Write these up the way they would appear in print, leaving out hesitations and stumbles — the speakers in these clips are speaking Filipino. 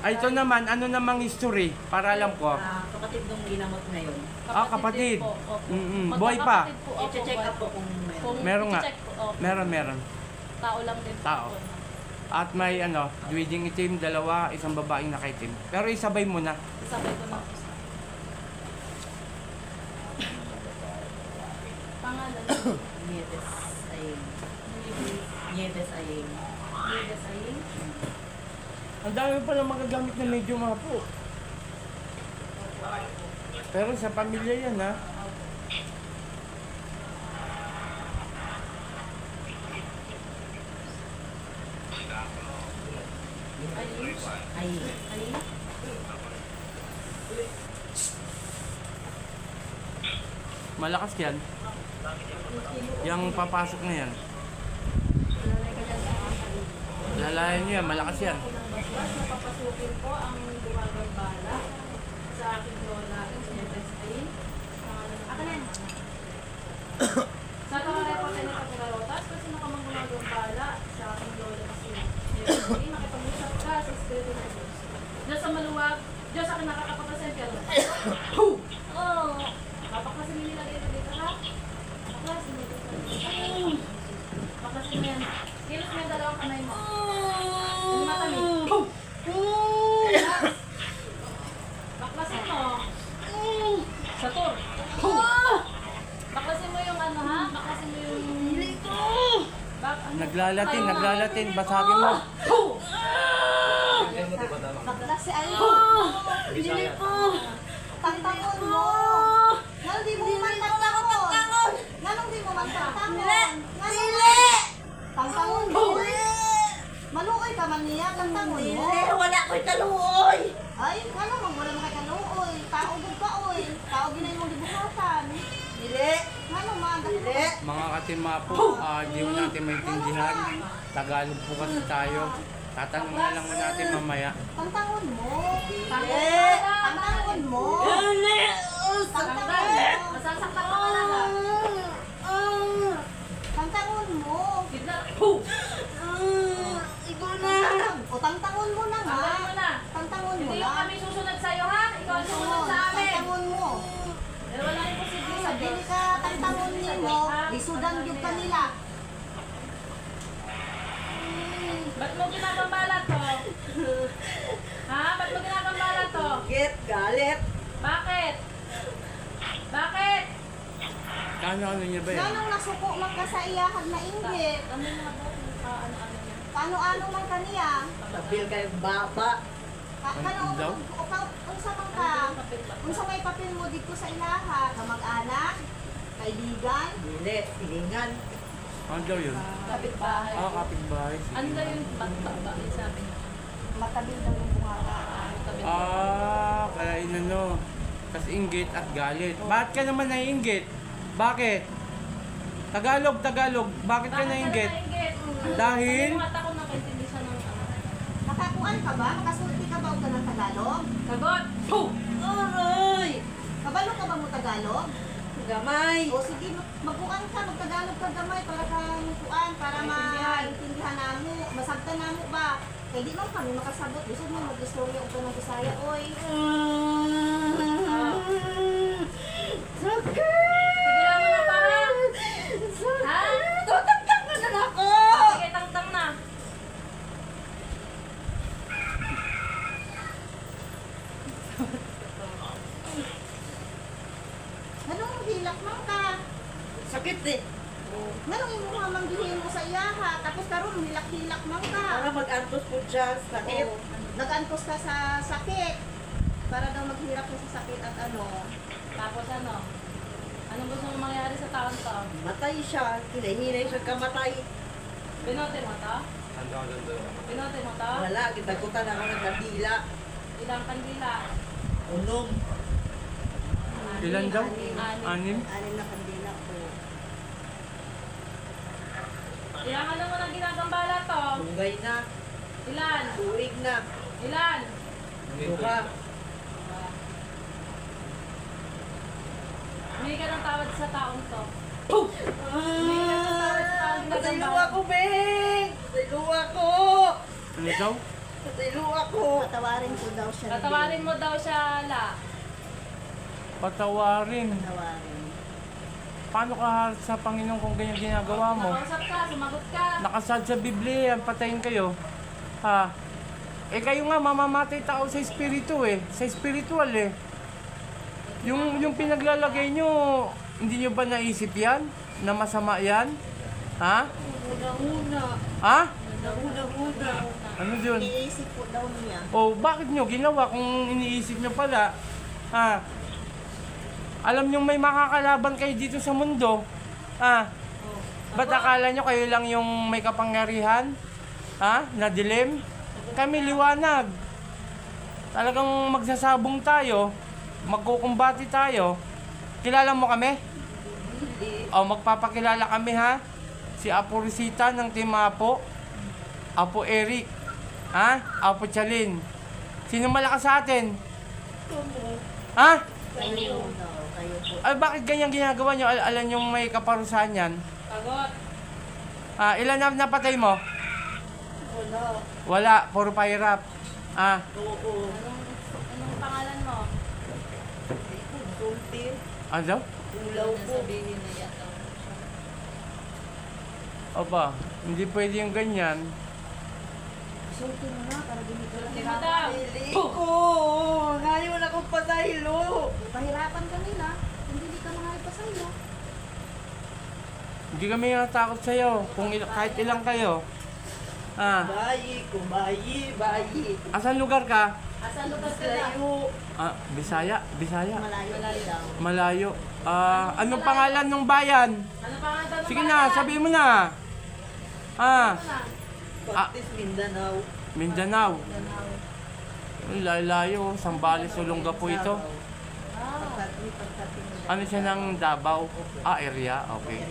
Ay, ito naman, ano namang history? Para alam ko. Kapatid nung ginamot ngayon. Kapatid. din po, opo. Boy pa. Magkakapatid po, opo, I-check boy up po po. kung meron. Kung Meron nga. i-check po, opo. Meron. Tao lang din po. Tao. At may duwiding itim, dalawa, isang babaeng nakaitim. Pero isabay mo na. Isabay ko na po sa pangalan. Nieves Ayeng. Nieves Nieves Ayeng. Ayeng. Ang dami pa lang magagamit na medyo mga po. Pero sa pamilya yan, ha? Ayeng. Ayeng. Malakas yan. Yang papasok na yan. Lalayan nyo yan, malakas yan. Mas napapasukin po ang dumagang bala sa aking lola, Nieves Ayeng. Akalan. Sa pangalan po tayo nakapagalotas, kasi nakamanggunagang bala sa aking lola kasi Nieves Ayeng, nakipag-usap ka sa Espiritu ng Diyos. Diyos sa maluwag, Diyos sa nakakapagpasensya. Oh! Papaklasin mo nilagay ito dito, ha? Papaklasin mo dito. Papaklasin mo yan. Kilos mo yung dalawang kamay mo. Hindi matami. Baklasin mo. Sa tour. Baklasin mo yung ano, ha? Baklasin mo yung... Naglalatin, basagin mo. Bakla si ano? Binili ko. Tantangon mo. Nalo di mo man tantangon. Nalo di mo man tantangon. Dili. Tantangon mo. Maluoy ka man niya, tantangon mo. Wala ko'y taluoy. Ay, ano mo, wala mo kay kaluoy. Taugod ka oy. Taugin na yung dibuhatan. Dili. Ano man, Dili. Mga katimapo, di mo natin maintindihan. Tagalog po kasi tayo. Tatanong na lang mo natin mamaya. tantangon mo. Dili. Tantangon mo. Dili. Tantangon mo. Masasaktan ka talaga. Tantangon mo. Bigla. Ikaw na. O tantangon mo na nga. Tanggalin mo na. Tantangon mo Hindi na. yung kami susunod sa'yo, ha? Ikaw ang susunod sa amin. Tantangon mo. Pero wala yung posible sa Sa dili Diyos. ka tantangon nimo, isudan gyud ka nila. Ba't mo ginagambala to? Ha? Ba't mo ginagambala to? Get galit. Bakit? Bakit? Ano niya ba yan? Ganong nasuko man ka sa iyahan na inggit. Ano yung mga ano-ano niya? Paano-ano man kaniya? Sabil kayo baba. Daw? Unsa man ka? Unsa may papel mo dito sa ilaha? Kamag-anak? Kaibigan? Dili. Silingan. Ano daw yun? Kapitbahay. Kapitbahay. Ano daw yung bakit sabi niya? Matabil daw yung bunganga. Kaya inano. Tas inggit at galit. Bakit ka naman naiinggit? Bakit? Tagalog. Bakit ka naiinggit? Dahil? Sabi mo at ako nakaintindi siya ng ano. Nakakuan ka ba? Makasulti ka ba og ng Tagalog? Sagot! Aray. Kabalo ka ba mo Tagalog? Gamay. O sige, magbuang ka, magtagalog ka gamay para kang kuan, para maintindihan namo, masabtan namo ba? Kaya di man kami makasabot, gusto mo mag-istorya o ng Bisaya, oy. Tigilan mo na pa, ha? Ha? Tutagtag na lang ako. Sige, tang-tang na. Anong hilak man ka? Sakit eh. Anong imo nga manggihin mo sa iyaha? Tapos karon hilak-hilak man ka. Para mag-antos po siya. Sakit. O, nag-antos ka sa sakit. Para daw maghirap ka sa sakit at ano. Tapos ano? Anong gusto mong mangyari sa taon to? Matay siya. Hinahinay siya kamatay. Pinote mo to? Pinote mo to? Wala. Kitakutan ako ng kandila. Ilang kandila? Unom. Ilan daw? Anim. 6? Anim na kandila po. Ilang ano mo nang ginagambala to? Bungay na. Ilan? Tuig na. Ilan? Buka. Humingi ka ng tawad sa taong to. Humingi ka ng tawad sa taong Sa ginagambala. luwa ko, Beng! Sa luwa ko! Ano daw? Patilo ako. Patawarin ko daw siya. Tatawarin mo daw siya, La. Patawarin. Patawarin. Paano ka harap sa Panginoon kung ganyan ginagawa mo? Nakausap ka, sumagot ka. Nakasad sa Biblia, patayin kayo. Ha? Eh kayo nga, mamamatay tao sa espiritu eh. Sa spiritual eh. Yung pinaglalagay nyo, hindi nyo ba naisip yan? Na masama yan? Ha? Una-una. Ha? Una-una. Ano yun? Iniisip po daw niya. O bakit nyo ginawa kung iniisip nyo pala? Ha? Alam nyo may makakalaban kayo dito sa mundo. Ha? Ba't akala nyo kayo lang yung may kapangyarihan? Ha? Na dilim? Kami liwanag. Talagang magsasabong tayo. Magkukumbati tayo. Kilala mo kami? O magpapakilala kami ha? Si Apo Rosita ng Team Apo. Apo Eric. Ha? Apo Chalin. Sino malakas sa atin? Ha? Kayo daw. Kayo po. Ay, bakit ganyan ginagawa nyo? Alam yung may kaparusahan yan? Sagot. Ilan na napatay mo? Wala. Wala, puro pahirap. Oo. Anong pangalan mo? Sulti. Ano? Ulaw po. Opa, hindi pwede yung ganyan. Sulti mo na para ginito. Hindi mo daw. Pili ko. Ngayon akong patahilo. Pahirapan ka nila. Hindi ka mga ipasaya. Hindi kami natakot sa'yo. Kahit ilang kayo. Bayi ko, bayi. Asan lugar ka? Asan lugar ka na? Layo. Bisaya. Bisaya. Malayo daw. Malayo. Anong pangalan ng bayan? Ano pangalan daw ng Sige bayan? na, sabihin mo na. Ano na? Baptist Mindanao. Mindanao. Ang layo. Sambales, Olongapo ito. Ano siya ng Davao? Area. Okay.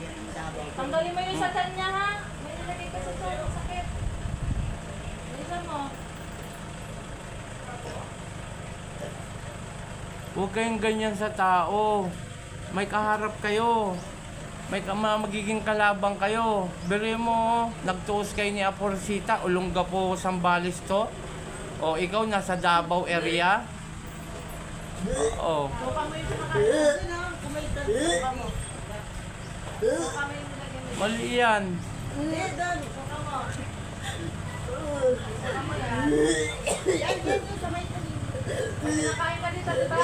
Tanggalin mo yung sa tiyan niya, ha? May nilagay ka sa tiyan. Sakit. Bilisan mo. Huwag kayong ganyan sa tao. May kaharap kayo. May magiging kalabang kayo. Biro mo, nagtuos kayo ni Apo Rosita, Olongapo, Sambales to. O ikaw nasa Davao area. Oo. Buka mo yung pinakasin, ha? Kumaitan. Buka mo. Buka mo yung nilagay mo. Mali yan. Buka mo. Buka mo yan. Yan, sa may talim. Pinakain ka dito, di ba?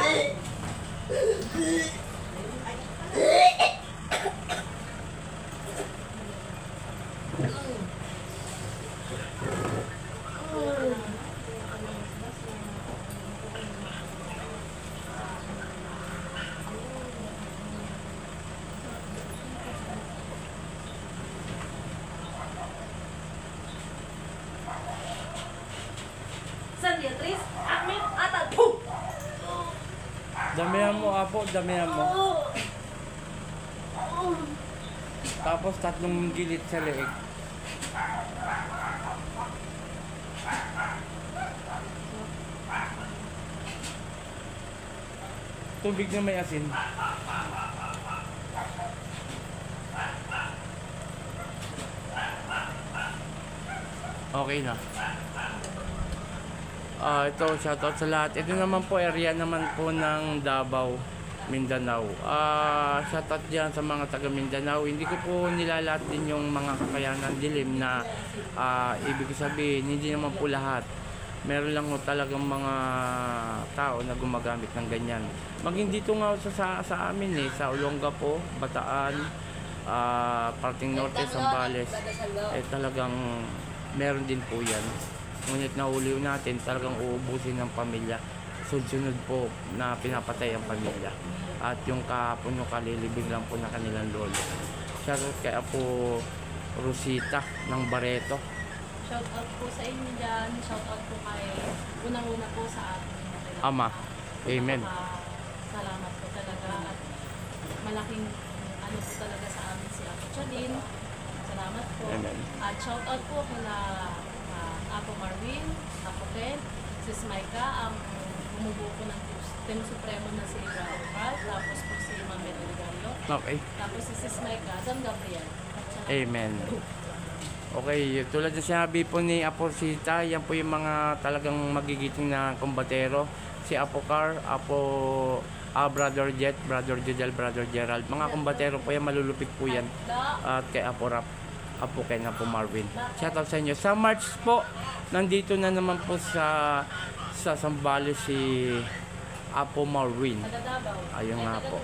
San Beatriz, Akmit, Atad. Damihan mo, Apo. Damihan mo. Tapos 3 gilit sa leeg. Tubig na may asin. Okay na. Ito, shoutout sa lahat. Ito naman po, area naman po ng Davao, Mindanao. Shoutout dyan sa mga taga Mindanao. Hindi ko po nilalat din yung mga kakayanan dilim na ibig sabihin, hindi naman po lahat. Meron lang po talagang mga tao na gumagamit ng ganyan. Maging dito nga sa amin sa Olongapo, Bataan, parting Norte, Zambales, talagang meron din po yan. Ngunit nahuli natin, talagang uubusin ng pamilya. Sunod-sunod po na pinapatay ang pamilya. At yung kahapon yung kalilibing lang po na kanilang lolo. Shoutout kay Apo Rosita ng Barreto. Shoutout po sa inyo dyan. Shoutout po kay unang-una po sa ating Ama. Amen. Salamat po talaga. At malaking ano po talaga sa amin si Apo Chalin. Salamat po. Amen. At shoutout po kila Apo Marvin, Apo Ted, Sis Maika, ang bumubuo po ng Team Supremo na si Brother Val, tapos po si Ma'am Benedigallo, Okay. tapos si Sis Maika, Don Gabriel. At salamat. Amen. Okay, tulad ng sinabi po ni Aporcita, yan po yung mga talagang magigiting na kombatero. Si Apocar, Brother Jet, Brother Jodel, Brother Gerald. Mga kombatero po yan, malulupit po yan. At kay Aporap, Apo Ken, Apo Marvin. Shoutout sa inyo. Sa March po, nandito na naman po sa Sambales si Apo Marvin. Ayun nga po.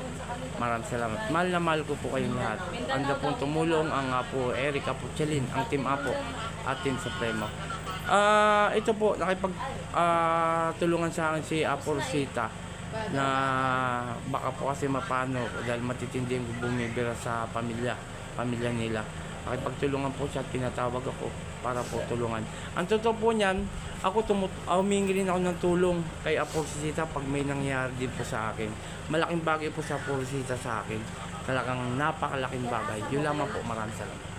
Maraming salamat. Mahal na mahal ko po kayong lahat. Anda pong tumulong ang Apo Eric, Apo Chelin, ang Team Apo at Team Supremo. Ito po, tulungan sa akin si Aporcita na baka po kasi mapano dahil matitindi yung bumibira sa pamilya nila. Nakipagtulungan po siya at pinatawag ako para po tulungan. Ang totoo po niyan, humingi rin ako ng tulong kay Aporcita pag may nangyari din po sa akin. Malaking bagay po sa Aporcita sa akin. Talagang napakalaking bagay. Yun lamang po, maraming salamat.